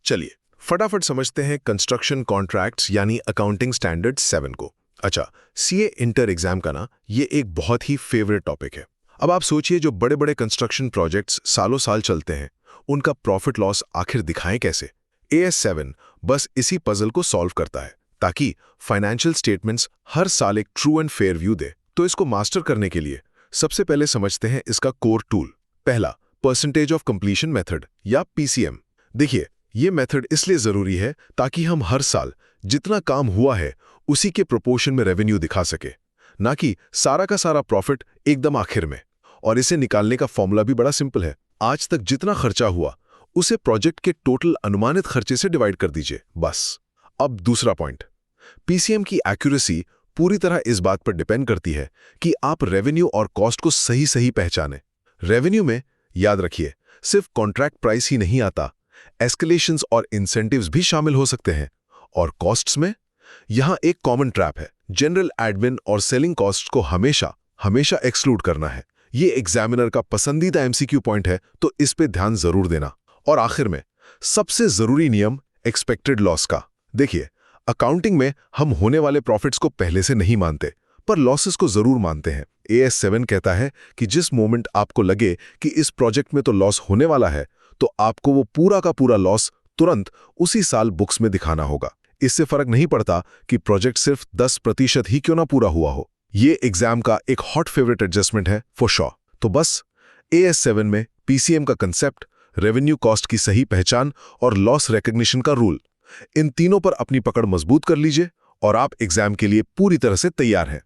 चलिए फटाफट समझते हैं कंस्ट्रक्शन कॉन्ट्रैक्ट्स यानी अकाउंटिंग स्टैंडर्ड 7 को। अच्छा, सीए इंटर एग्जाम का ना ये एक बहुत ही फेवरेट टॉपिक है। अब आप सोचिए, जो बड़े बड़े कंस्ट्रक्शन प्रोजेक्ट्स सालों साल चलते हैं, उनका प्रॉफिट लॉस आखिर दिखाएं कैसे। AS7 बस इसी पजल को सॉल्व करता है ताकि फाइनेंशियल स्टेटमेंट्स हर साल एक ट्रू एंड फेयर व्यू दे। तो इसको मास्टर करने के लिए सबसे पहले समझते हैं इसका कोर टूल। पहला, परसेंटेज ऑफ कंप्लीशन मेथड या PCM। देखिए, ये मेथड इसलिए जरूरी है ताकि हम हर साल जितना काम हुआ है उसी के प्रोपोर्शन में रेवेन्यू दिखा सके, ना कि सारा का सारा प्रॉफिट एकदम आखिर में। और इसे निकालने का फॉर्मूला भी बड़ा सिंपल है। आज तक जितना खर्चा हुआ उसे प्रोजेक्ट के टोटल अनुमानित खर्चे से डिवाइड कर दीजिए, बस। अब दूसरा पॉइंट, PCM की एक्यूरेसी पूरी तरह इस बात पर डिपेंड करती है कि आप रेवेन्यू और कॉस्ट को सही सही पहचानें। रेवेन्यू में याद रखिए, सिर्फ कॉन्ट्रैक्ट प्राइस ही नहीं आता, एस्केलेशंस और इंसेंटिव्स भी शामिल हो सकते हैं। और कॉस्ट्स में यहां एक कॉमन ट्रैप है, जनरल एडमिन और सेलिंग कॉस्ट्स को हमेशा हमेशा एक्सक्लूड करना है। ये एग्जामिनर का पसंदीदा MCQ पॉइंट है, तो इस पे ध्यान जरूर देना। और आखिर में सबसे जरूरी नियम, एक्सपेक्टेड लॉस का। देखिए, अकाउंटिंग में हम होने वाले प्रॉफिट्स को पहले से नहीं मानते, पर लॉसेस को जरूर मानते हैं। AS7 कहता है कि जिस मोमेंट आपको लगे कि इस प्रोजेक्ट में तो लॉस होने वाला है, तो आपको वो पूरा का पूरा लॉस तुरंत उसी साल बुक्स में दिखाना होगा। इससे फर्क नहीं पड़ता कि प्रोजेक्ट सिर्फ 10% ही क्यों ना पूरा हुआ हो। ये एग्जाम का एक हॉट फेवरेट एडजस्टमेंट है फॉर श्योर। तो बस AS7 में PCM का कंसेप्ट, रेवेन्यू कॉस्ट की सही पहचान और लॉस रिकॉग्निशन का रूल, इन तीनों पर अपनी पकड़ मजबूत कर लीजिए और आप एग्जाम के लिए पूरी तरह से तैयार हैं।